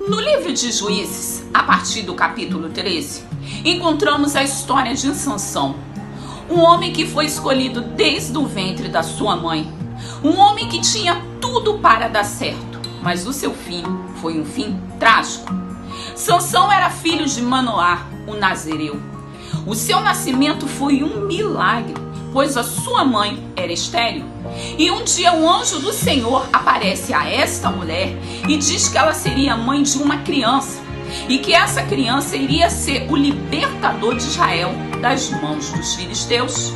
No livro de Juízes, a partir do capítulo 13, encontramos a história de Sansão, um homem que foi escolhido desde o ventre da sua mãe, um homem que tinha tudo para dar certo, mas o seu fim foi um fim trágico. Sansão era filho de Manoá, o nazireu. O seu nascimento foi um milagre, pois a sua mãe era estéril. E um dia um anjo do Senhor aparece a esta mulher e diz que ela seria mãe de uma criança e que essa criança iria ser o libertador de Israel das mãos dos filisteus.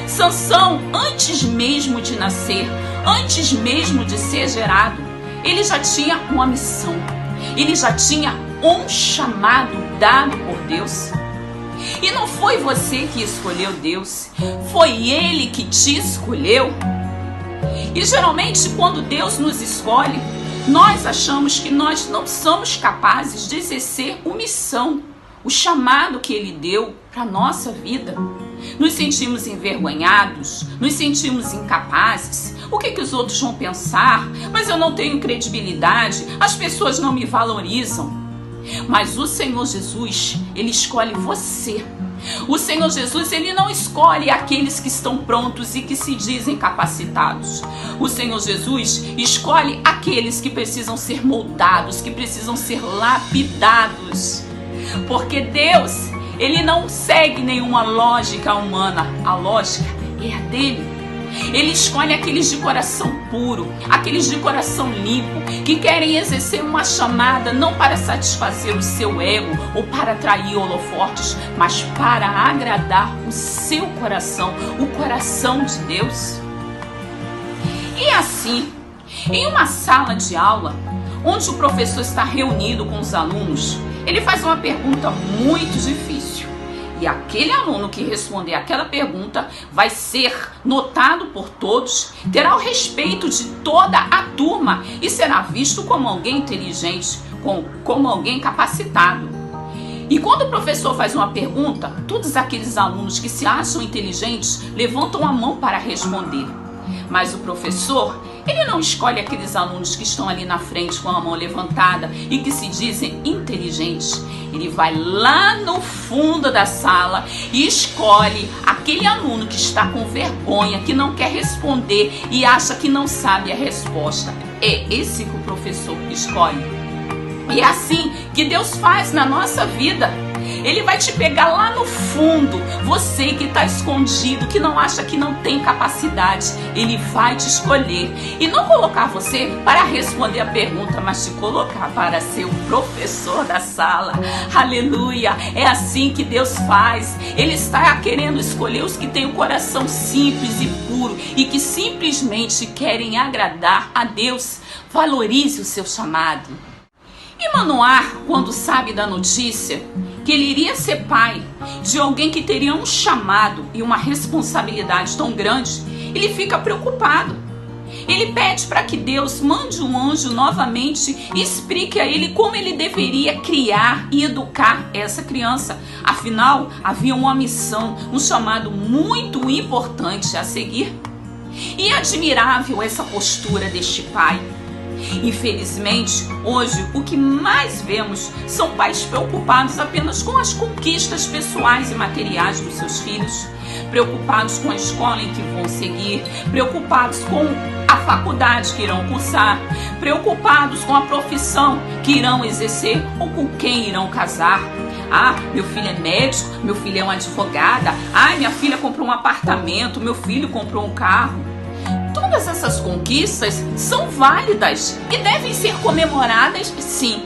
Sansão, antes mesmo de nascer, antes mesmo de ser gerado, ele já tinha uma missão, ele já tinha um chamado dado por Deus. E não foi você que escolheu Deus, foi Ele que te escolheu. E geralmente quando Deus nos escolhe, nós achamos que nós não somos capazes de exercer uma missão, o chamado que Ele deu para a nossa vida. Nos sentimos envergonhados, nos sentimos incapazes. O que os outros vão pensar? Mas eu não tenho credibilidade, as pessoas não me valorizam. Mas o Senhor Jesus, Ele escolhe você. O Senhor Jesus, Ele não escolhe aqueles que estão prontos e que se dizem capacitados. O Senhor Jesus escolhe aqueles que precisam ser moldados, que precisam ser lapidados. Porque Deus, Ele não segue nenhuma lógica humana. A lógica é a dele. Ele escolhe aqueles de coração puro, aqueles de coração limpo, que querem exercer uma chamada não para satisfazer o seu ego ou para atrair holofotes, mas para agradar o seu coração, o coração de Deus. E assim, em uma sala de aula, onde o professor está reunido com os alunos, ele faz uma pergunta muito difícil. E aquele aluno que responder aquela pergunta vai ser notado por todos, terá o respeito de toda a turma e será visto como alguém inteligente, como alguém capacitado. E quando o professor faz uma pergunta, todos aqueles alunos que se acham inteligentes levantam a mão para responder. Mas o professor, ele não escolhe aqueles alunos que estão ali na frente com a mão levantada e que se dizem inteligentes. Ele vai lá no fundo da sala e escolhe aquele aluno que está com vergonha, que não quer responder e acha que não sabe a resposta. É esse que o professor escolhe. E é assim que Deus faz na nossa vida. Ele vai te pegar lá no fundo, você que está escondido, que não acha que não tem capacidade. Ele vai te escolher e não colocar você para responder a pergunta, mas te colocar para ser o professor da sala. Aleluia! É assim que Deus faz. Ele está querendo escolher os que têm o coração simples e puro e que simplesmente querem agradar a Deus. Valorize o seu chamado. E Manoá, quando sabe da notícia que ele iria ser pai de alguém que teria um chamado e uma responsabilidade tão grande, ele fica preocupado. Ele pede para que Deus mande um anjo novamente e explique a ele como ele deveria criar e educar essa criança. Afinal, havia uma missão, um chamado muito importante a seguir. E é admirável essa postura deste pai. Infelizmente, hoje o que mais vemos são pais preocupados apenas com as conquistas pessoais e materiais dos seus filhos, preocupados com a escola em que vão seguir, preocupados com a faculdade que irão cursar, preocupados com a profissão que irão exercer ou com quem irão casar. Ah, meu filho é médico, meu filho é uma advogada, ah, minha filha comprou um apartamento, meu filho comprou um carro. Todas essas conquistas são válidas e devem ser comemoradas, sim.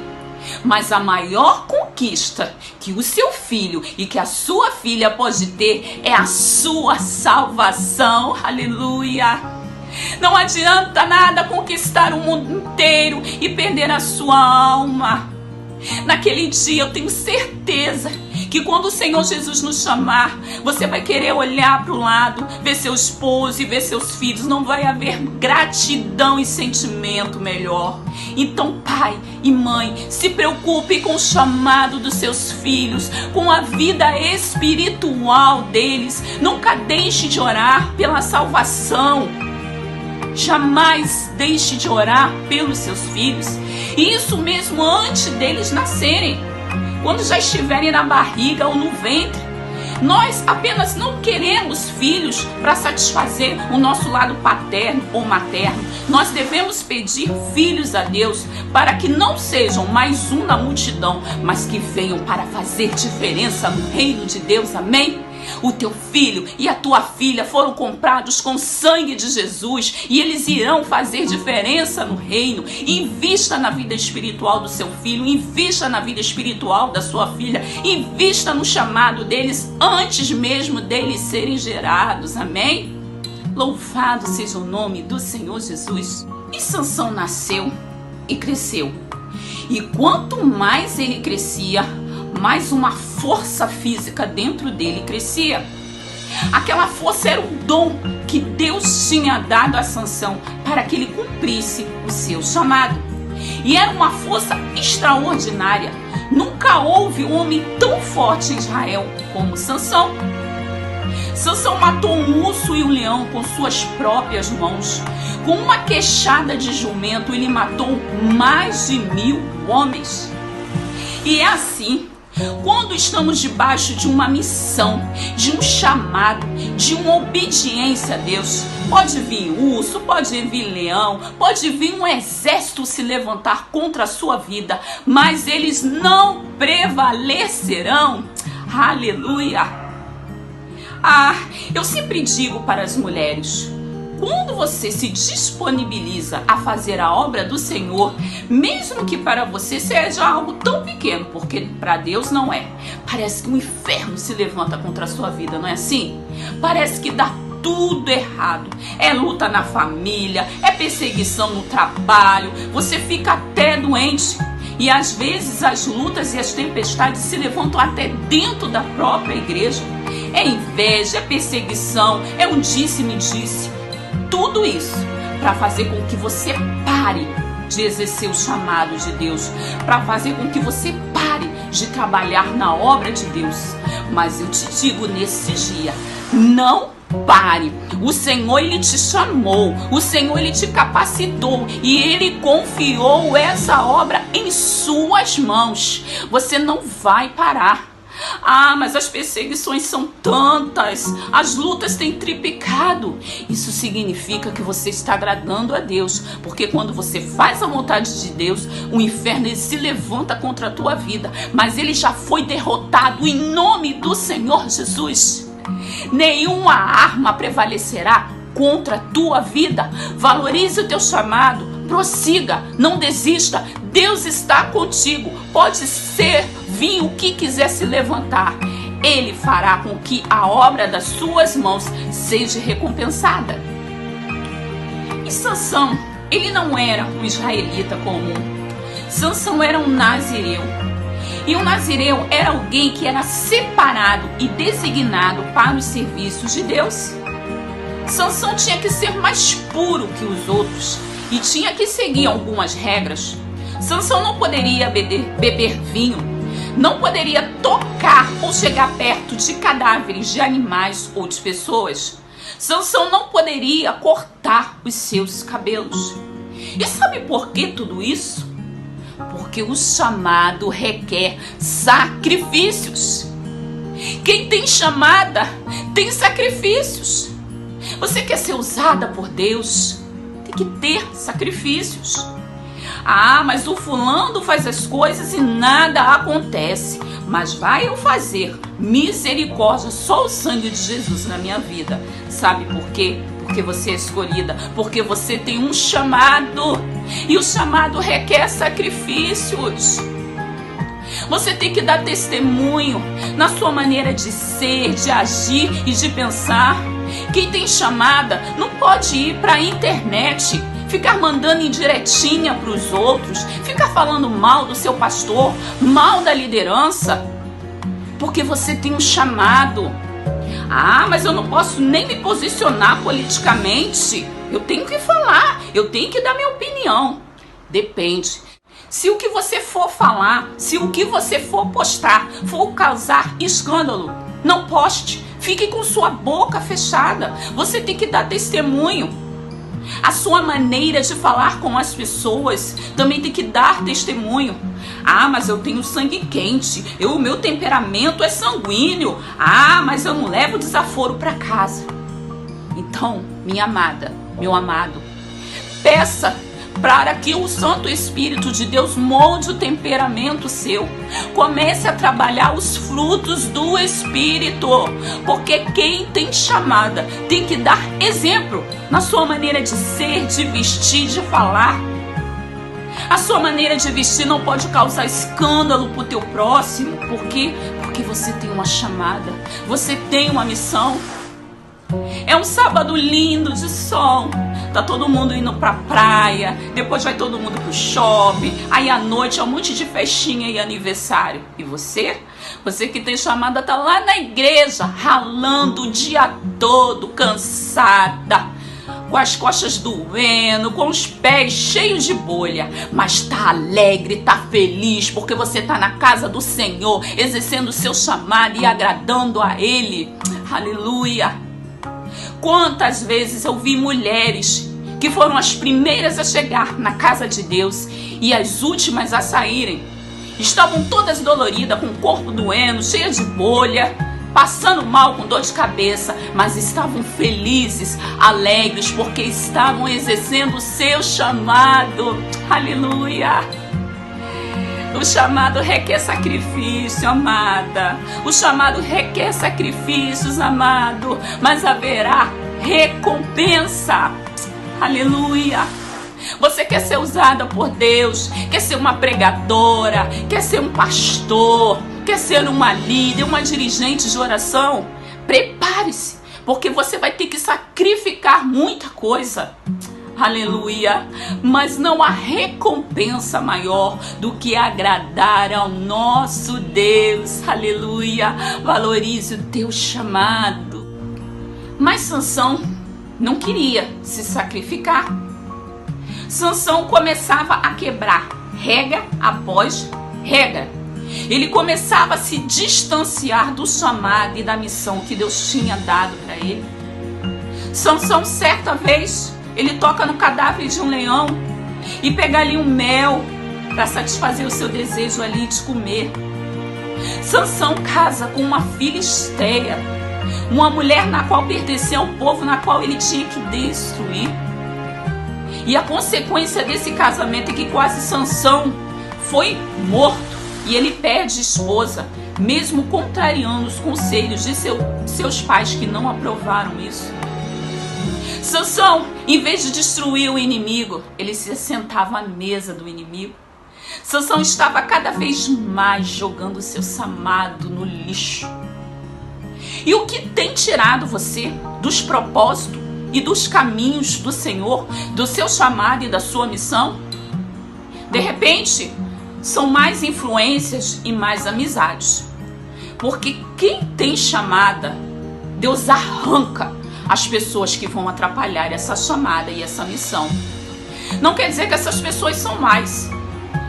Mas a maior conquista que o seu filho e que a sua filha pode ter é a sua salvação. Aleluia! Não adianta nada conquistar o mundo inteiro e perder a sua alma. Naquele dia eu tenho certeza que quando o Senhor Jesus nos chamar, você vai querer olhar para o lado, ver seu esposo e ver seus filhos. Não vai haver gratidão e sentimento melhor. Então, pai e mãe, se preocupe com o chamado dos seus filhos, com a vida espiritual deles. Nunca deixe de orar pela salvação. Jamais deixe de orar pelos seus filhos. E isso mesmo antes deles nascerem, quando já estiverem na barriga ou no ventre. Nós apenas não queremos filhos para satisfazer o nosso lado paterno ou materno. Nós devemos pedir filhos a Deus para que não sejam mais um na multidão, mas que venham para fazer diferença no reino de Deus. Amém? O teu filho e a tua filha foram comprados com o sangue de Jesus e eles irão fazer diferença no reino. Invista na vida espiritual do seu filho, invista na vida espiritual da sua filha, invista no chamado deles antes mesmo deles serem gerados. Amém? Louvado seja o nome do Senhor Jesus. E Sansão nasceu e cresceu. E quanto mais ele crescia, mais uma força física dentro dele crescia. Aquela força era um dom que Deus tinha dado a Sansão para que ele cumprisse o seu chamado. E era uma força extraordinária. Nunca houve um homem tão forte em Israel como Sansão. Sansão matou um urso e um leão com suas próprias mãos. Com uma queixada de jumento, ele matou mais de 1000 homens. E é assim, quando estamos debaixo de uma missão, de um chamado, de uma obediência a Deus, pode vir urso, pode vir leão, pode vir um exército se levantar contra a sua vida, mas eles não prevalecerão. Aleluia! Eu sempre digo para as mulheres: quando você se disponibiliza a fazer a obra do Senhor, mesmo que para você seja algo tão pequeno, porque para Deus não é, parece que o inferno se levanta contra a sua vida, não é assim? Parece que dá tudo errado. É luta na família, é perseguição no trabalho, você fica até doente. E às vezes as lutas e as tempestades se levantam até dentro da própria igreja. É inveja, é perseguição, é um disse-me-disse. Tudo isso para fazer com que você pare de exercer o chamado de Deus, para fazer com que você pare de trabalhar na obra de Deus. Mas eu te digo nesse dia, não pare. O Senhor, Ele te chamou, o Senhor, Ele te capacitou e Ele confiou essa obra em suas mãos. Você não vai parar. Mas as perseguições são tantas, as lutas têm triplicado. Isso significa que você está agradando a Deus, porque quando você faz a vontade de Deus, o inferno ele se levanta contra a tua vida, mas ele já foi derrotado em nome do Senhor Jesus. Nenhuma arma prevalecerá contra a tua vida. Valorize o teu chamado, prossiga, não desista. Deus está contigo. Pode vir o que quiser se levantar, Ele fará com que a obra das suas mãos seja recompensada. E Sansão, ele não era um israelita comum. Sansão era um nazireu. E um nazireu era alguém que era separado e designado para os serviços de Deus. Sansão tinha que ser mais puro que os outros e tinha que seguir algumas regras. Sansão não poderia beber vinho, não poderia tocar ou chegar perto de cadáveres de animais ou de pessoas. Sansão não poderia cortar os seus cabelos. E sabe por que tudo isso? Porque o chamado requer sacrifícios. Quem tem chamada tem sacrifícios. Você quer ser usada por Deus? Tem que ter sacrifícios. Mas o fulano faz as coisas e nada acontece. Mas vai eu fazer misericórdia, só o sangue de Jesus na minha vida. Sabe por quê? Porque você é escolhida, porque você tem um chamado. E o chamado requer sacrifícios. Você tem que dar testemunho na sua maneira de ser, de agir e de pensar. Quem tem chamada não pode ir para a internet, ficar mandando indiretinha para os outros, ficar falando mal do seu pastor, mal da liderança, porque você tem um chamado. Mas eu não posso nem me posicionar politicamente. Eu tenho que falar, eu tenho que dar minha opinião. Depende. Se o que você for falar, se o que você for postar for causar escândalo, não poste. Fique com sua boca fechada. Você tem que dar testemunho. A sua maneira de falar com as pessoas também tem que dar testemunho. Ah, mas eu tenho sangue quente, o meu temperamento é sanguíneo. Ah, mas eu não levo desaforo para casa. Então, minha amada, meu amado, peça para que o Santo Espírito de Deus molde o temperamento seu. Comece a trabalhar os frutos do Espírito, porque quem tem chamada tem que dar exemplo na sua maneira de ser, de vestir, de falar. A sua maneira de vestir não pode causar escândalo para o teu próximo. Por quê? Porque você tem uma chamada, você tem uma missão. É um sábado lindo de sol. Tá todo mundo indo pra praia, depois vai todo mundo pro shopping, aí à noite é um monte de festinha e aniversário. E você? Você que tem chamada tá lá na igreja, ralando o dia todo, cansada, com as costas doendo, com os pés cheios de bolha, mas tá alegre, tá feliz, porque você tá na casa do Senhor, exercendo o seu chamado e agradando a Ele. Aleluia! Quantas vezes eu vi mulheres que foram as primeiras a chegar na casa de Deus e as últimas a saírem. Estavam todas doloridas, com o corpo doendo, cheias de bolha, passando mal, com dor de cabeça, mas estavam felizes, alegres, porque estavam exercendo o seu chamado. Aleluia! O chamado requer sacrifício, amada. O chamado requer sacrifícios, amado. Mas haverá recompensa. Aleluia. Você quer ser usada por Deus, quer ser uma pregadora, quer ser um pastor, quer ser uma líder, uma dirigente de oração? Prepare-se, porque você vai ter que sacrificar muita coisa. Aleluia, mas não há recompensa maior do que agradar ao nosso Deus. Aleluia, valorize o teu chamado. Mas Sansão não queria se sacrificar. Sansão começava a quebrar regra após regra. Ele começava a se distanciar do chamado e da missão que Deus tinha dado para ele. Sansão, certa vez, ele toca no cadáver de um leão e pega ali um mel para satisfazer o seu desejo ali de comer. Sansão casa com uma filisteia, uma mulher na qual pertencia ao povo na qual ele tinha que destruir. E a consequência desse casamento é que quase Sansão foi morto e ele perde esposa, mesmo contrariando os conselhos de seus pais que não aprovaram isso. Sansão, em vez de destruir o inimigo, ele se sentava à mesa do inimigo. Sansão estava cada vez mais jogando seu chamado no lixo. E o que tem tirado você dos propósitos e dos caminhos do Senhor, do seu chamado e da sua missão? De repente, são mais influências e mais amizades. Porque quem tem chamada, Deus arranca as pessoas que vão atrapalhar essa chamada e essa missão. Não quer dizer que essas pessoas são mais,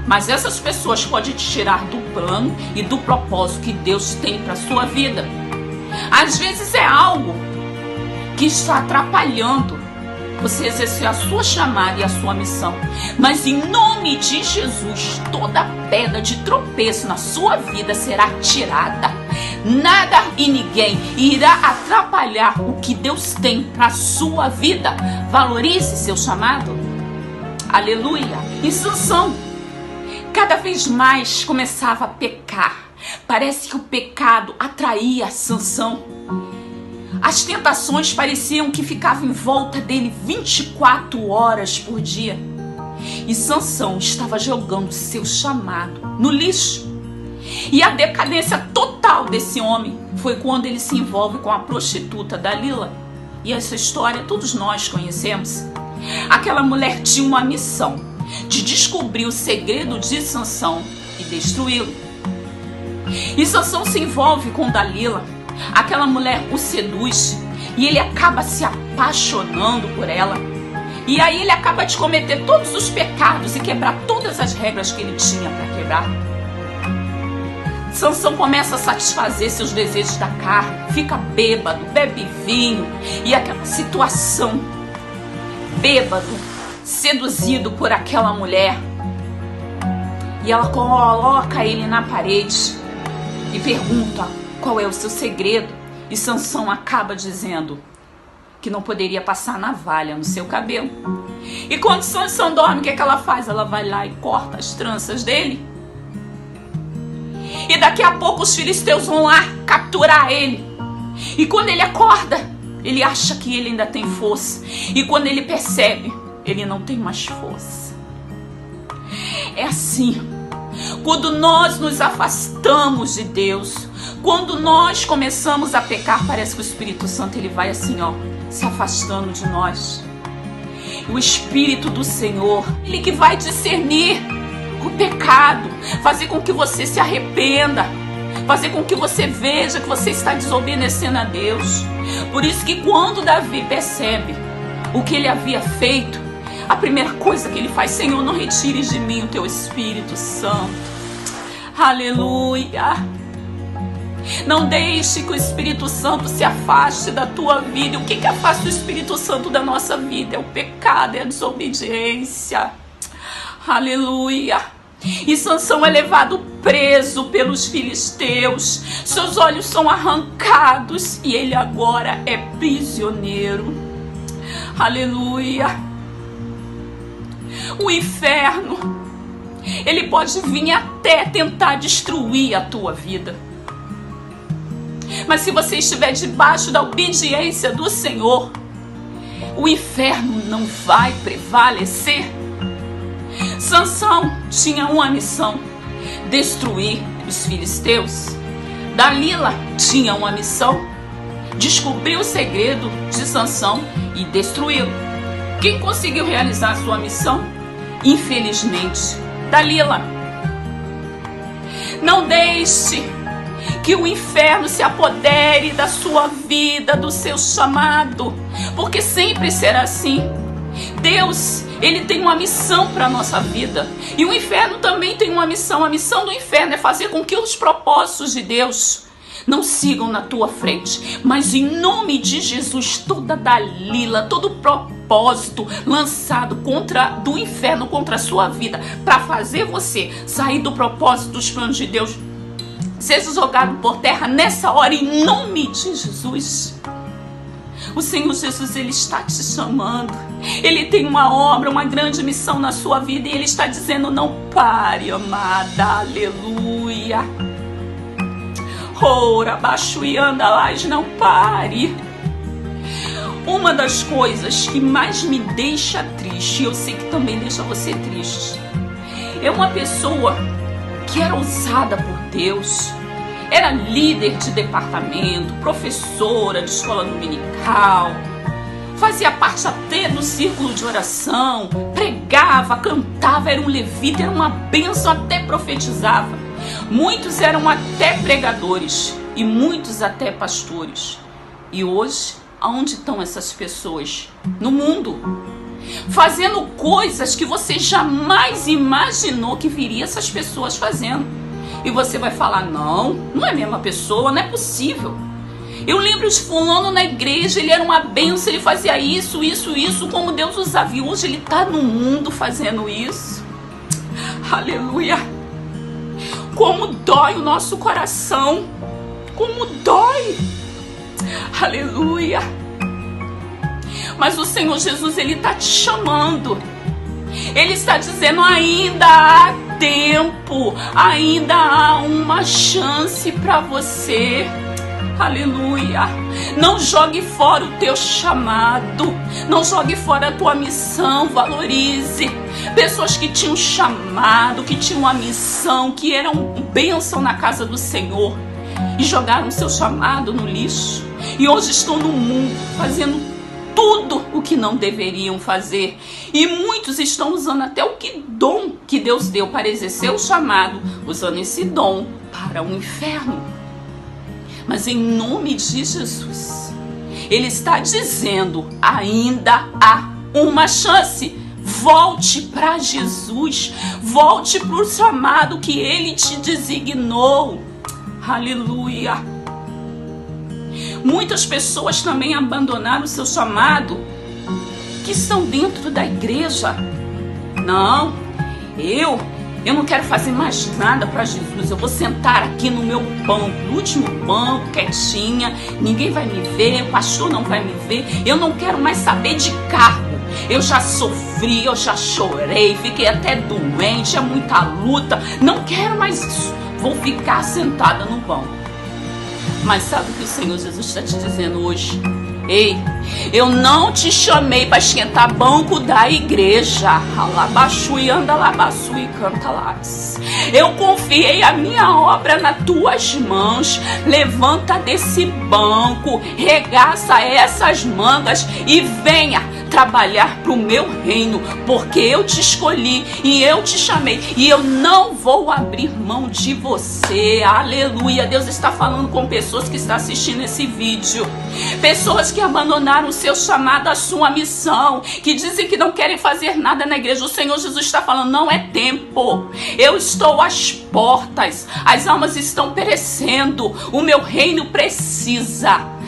mas essas pessoas podem te tirar do plano e do propósito que Deus tem para a sua vida. Às vezes é algo que está atrapalhando você exercer a sua chamada e a sua missão. Mas em nome de Jesus, toda pedra de tropeço na sua vida será tirada. Nada e ninguém irá atrapalhar o que Deus tem para a sua vida. Valorize seu chamado. Aleluia. E Sansão cada vez mais começava a pecar. Parece que o pecado atraía Sansão. As tentações pareciam que ficavam em volta dele 24 horas por dia. E Sansão estava jogando seu chamado no lixo. E a decadência total desse homem foi quando ele se envolve com a prostituta Dalila. E essa história todos nós conhecemos. Aquela mulher tinha uma missão de descobrir o segredo de Sansão e destruí-lo. E Sansão se envolve com Dalila. Aquela mulher o seduz e ele acaba se apaixonando por ela. E aí ele acaba de cometer todos os pecados e quebrar todas as regras que ele tinha para quebrar. Sansão começa a satisfazer seus desejos da carne, fica bêbado, bebe vinho, e aquela situação bêbado, seduzido por aquela mulher. E ela coloca ele na parede e pergunta qual é o seu segredo. E Sansão acaba dizendo que não poderia passar navalha no seu cabelo. E quando Sansão dorme, o que é que ela faz? Ela vai lá e corta as tranças dele. E daqui a pouco os filisteus vão lá capturar ele. E quando ele acorda, ele acha que ele ainda tem força. E quando ele percebe, ele não tem mais força. É assim. Quando nós nos afastamos de Deus, quando nós começamos a pecar, parece que o Espírito Santo ele vai assim, ó, se afastando de nós. O Espírito do Senhor, ele que vai discernir o pecado, fazer com que você se arrependa, fazer com que você veja que você está desobedecendo a Deus. Por isso que quando Davi percebe o que ele havia feito, a primeira coisa que ele faz: Senhor, não retires de mim o teu Espírito Santo. Aleluia. Não deixe que o Espírito Santo se afaste da tua vida. O que afasta o Espírito Santo da nossa vida? É o pecado, é a desobediência. Aleluia. E Sansão é levado preso pelos filisteus. Seus olhos são arrancados e ele agora é prisioneiro. Aleluia. O inferno, ele pode vir até tentar destruir a tua vida. Mas se você estiver debaixo da obediência do Senhor, o inferno não vai prevalecer. Sansão tinha uma missão: destruir os filisteus. Dalila tinha uma missão: descobrir o segredo de Sansão e destruí-lo. Quem conseguiu realizar a sua missão? Infelizmente, Dalila. Não deixe que o inferno se apodere da sua vida, do seu chamado, porque sempre será assim. Deus, ele tem uma missão para a nossa vida, e o inferno também tem uma missão. A missão do inferno é fazer com que os propósitos de Deus não sigam na tua frente. Mas em nome de Jesus, toda Dalila, todo propósito lançado do inferno contra a sua vida, para fazer você sair do propósito dos planos de Deus, seja jogado por terra nessa hora, em nome de Jesus. O Senhor Jesus, ele está te chamando. Ele tem uma obra, uma grande missão na sua vida, e ele está dizendo: não pare, amada. Aleluia. Ora, baixo e anda lá, não pare. Uma das coisas que mais me deixa triste, e eu sei que também deixa você triste, é uma pessoa que era usada por Deus, era líder de departamento, professora de escola dominical, fazia parte até do círculo de oração, pregava, cantava, era um levita, era uma bênção, até profetizava. Muitos eram até pregadores e muitos até pastores. E hoje, aonde estão essas pessoas? No mundo, fazendo coisas que você jamais imaginou que viria essas pessoas fazendo. E você vai falar: não é a mesma pessoa, não é possível. Eu lembro de fulano na igreja, ele era uma bênção, ele fazia isso, como Deus usava. E hoje ele está no mundo fazendo isso. Aleluia. Como dói o nosso coração, como dói. Aleluia. Mas o Senhor Jesus, ele está te chamando. Ele está dizendo: ainda há tempo, ainda há uma chance para você. Aleluia. Não jogue fora o teu chamado, não jogue fora a tua missão. Valorize pessoas que tinham chamado, que tinham uma missão, que eram bênção na casa do Senhor, e jogaram seu chamado no lixo, e hoje estão no mundo fazendo tudo o que não deveriam fazer. E muitos estão usando até o dom que Deus deu para exercer o chamado, usando esse dom para o inferno. Mas em nome de Jesus, ele está dizendo: ainda há uma chance. Volte para Jesus, volte para o chamado que ele te designou. Aleluia. Muitas pessoas também abandonaram o seu chamado, que estão dentro da igreja. Não, eu não quero fazer mais nada para Jesus. Eu vou sentar aqui no meu banco, no último banco, quietinha. Ninguém vai me ver, o pastor não vai me ver. Eu não quero mais saber de cargo. Eu já sofri, eu já chorei, fiquei até doente, é muita luta. Não quero mais isso. Vou ficar sentada no banco. Mas sabe o que o Senhor Jesus está te dizendo hoje? Ei, eu não te chamei para esquentar banco da igreja. Alabaxu e anda alabaçu e canta lá. Eu confiei a minha obra nas tuas mãos. Levanta desse banco, regaça essas mangas e venha trabalhar para o meu reino, porque eu te escolhi e eu te chamei e eu não vou abrir mão de você. Aleluia. Deus está falando com pessoas que estão assistindo esse vídeo, pessoas que abandonaram o seu chamado, a sua missão, que dizem que não querem fazer nada na igreja. O Senhor Jesus está falando, não é tempo, eu estou às portas, as almas estão perecendo, o meu reino precisa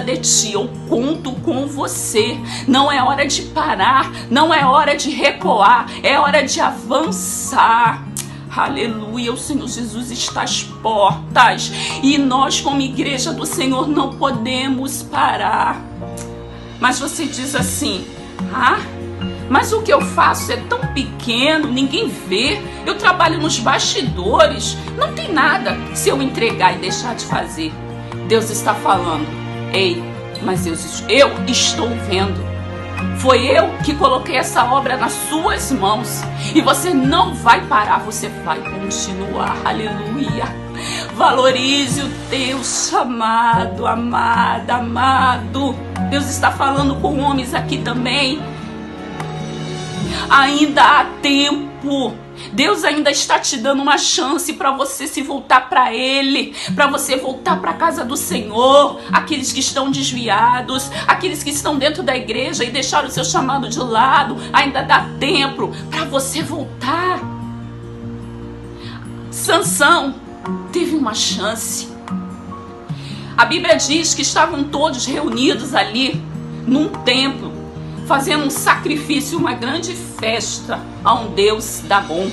de ti, eu conto com você. Não é hora de parar, não é hora de recuar, é hora de avançar. Aleluia, o Senhor Jesus está às portas e nós como igreja do Senhor não podemos parar. Mas você diz assim, mas o que eu faço é tão pequeno, ninguém vê, eu trabalho nos bastidores, não tem nada se eu entregar e deixar de fazer. Deus está falando, ei, mas eu estou vendo. Foi eu que coloquei essa obra nas suas mãos. E você não vai parar, você vai continuar. Aleluia. Valorize o teu chamado, amada, amado. Deus está falando com homens aqui também. Ainda há tempo. Deus ainda está te dando uma chance para você se voltar para Ele, para você voltar para a casa do Senhor. Aqueles que estão desviados, aqueles que estão dentro da igreja e deixaram o seu chamado de lado, ainda dá tempo para você voltar. Sansão teve uma chance. A Bíblia diz que estavam todos reunidos ali num templo, fazendo um sacrifício, uma grande festa a um Deus Dagom.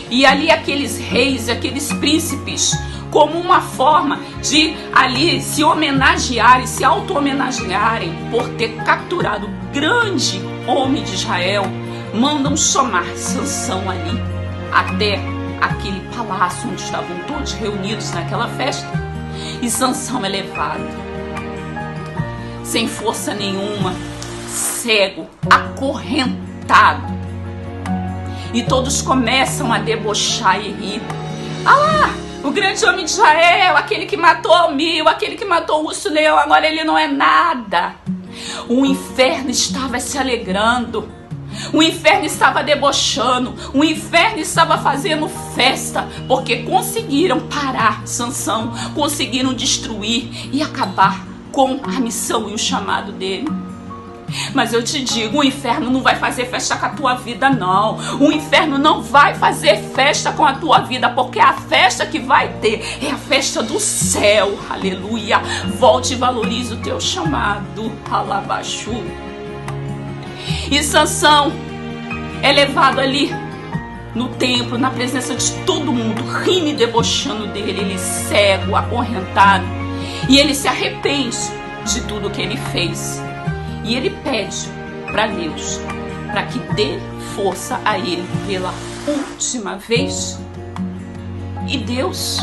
E ali aqueles reis, aqueles príncipes, como uma forma de ali se homenagearem, se auto-homenagearem por ter capturado o grande homem de Israel, mandam chamar Sansão ali, até aquele palácio onde estavam todos reunidos naquela festa. E Sansão é levado, sem força nenhuma, cego, acorrentado. E todos começam a debochar e rir. O grande homem de Israel, aquele que matou 1000, aquele que matou o urso leão, agora ele não é nada. O inferno estava se alegrando. O inferno estava debochando. O inferno estava fazendo festa, porque conseguiram parar Sansão, conseguiram destruir e acabar com a missão e o chamado dele. Mas eu te digo, o inferno não vai fazer festa com a tua vida, não. O inferno não vai fazer festa com a tua vida, porque a festa que vai ter é a festa do céu. Aleluia. Volte e valorize o teu chamado. Alabaxu. E Sansão é levado ali no templo, na presença de todo mundo, rindo e debochando dele. Ele cego, acorrentado. E ele se arrepende de tudo que ele fez. E ele pede para Deus, para que dê força a ele pela última vez. E Deus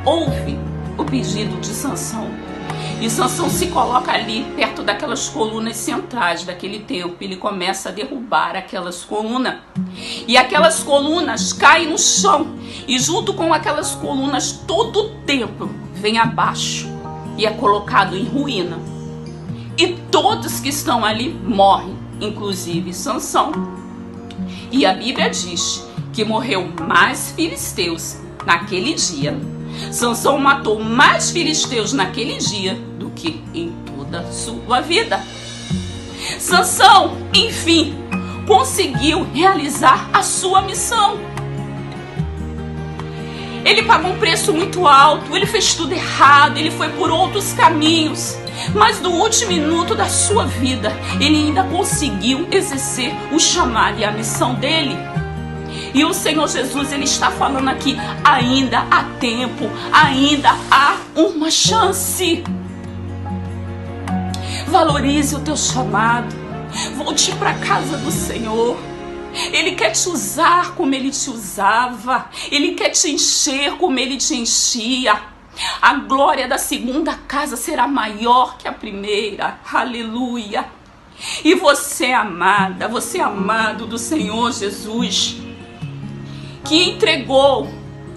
ouve o pedido de Sansão. E Sansão se coloca ali perto daquelas colunas centrais daquele templo. Ele começa a derrubar aquelas colunas. E aquelas colunas caem no chão. E junto com aquelas colunas, todo o templo vem abaixo e é colocado em ruína. E todos que estão ali morrem, inclusive Sansão. E a Bíblia diz que morreu mais filisteus naquele dia. Sansão matou mais filisteus naquele dia do que em toda a sua vida. Sansão, enfim, conseguiu realizar a sua missão. Ele pagou um preço muito alto, ele fez tudo errado, ele foi por outros caminhos. Mas no último minuto da sua vida, ele ainda conseguiu exercer o chamado e a missão dele. E o Senhor Jesus, ele está falando aqui, ainda há tempo, ainda há uma chance. Valorize o teu chamado. Volte para a casa do Senhor. Ele quer te usar como ele te usava. Ele quer te encher como ele te enchia. A glória da segunda casa será maior que a primeira. Aleluia. E você, amada, você amado do Senhor Jesus, que entregou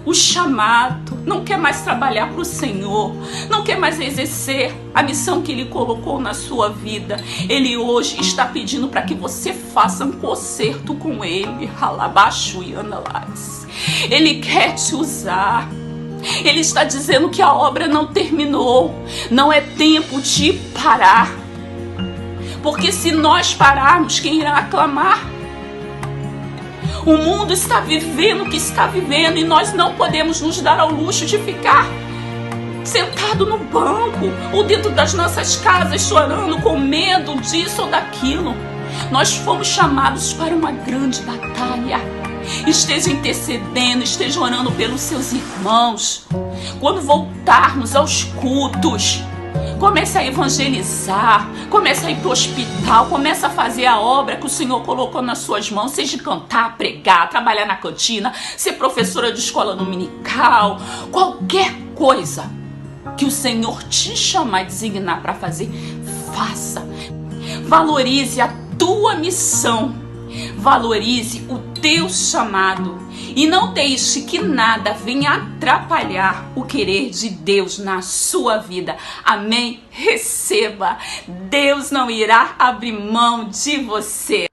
o chamado, não quer mais trabalhar para o Senhor, não quer mais exercer a missão que Ele colocou na sua vida. Ele hoje está pedindo para que você faça um concerto com Ele. Ele quer te usar. Ele está dizendo que a obra não terminou, não é tempo de parar. Porque se nós pararmos, quem irá aclamar? O mundo está vivendo o que está vivendo e nós não podemos nos dar ao luxo de ficar sentado no banco ou dentro das nossas casas chorando com medo disso ou daquilo. Nós fomos chamados para uma grande batalha. Esteja intercedendo, esteja orando pelos seus irmãos. Quando voltarmos aos cultos, comece a evangelizar, comece a ir para o hospital, comece a fazer a obra que o Senhor colocou nas suas mãos, seja cantar, pregar, trabalhar na cantina, ser professora de escola dominical, qualquer coisa que o Senhor te chamar e designar para fazer, faça. Valorize a tua missão, valorize o teu chamado e não deixe que nada venha atrapalhar o querer de Deus na sua vida. Amém? Receba. Deus não irá abrir mão de você.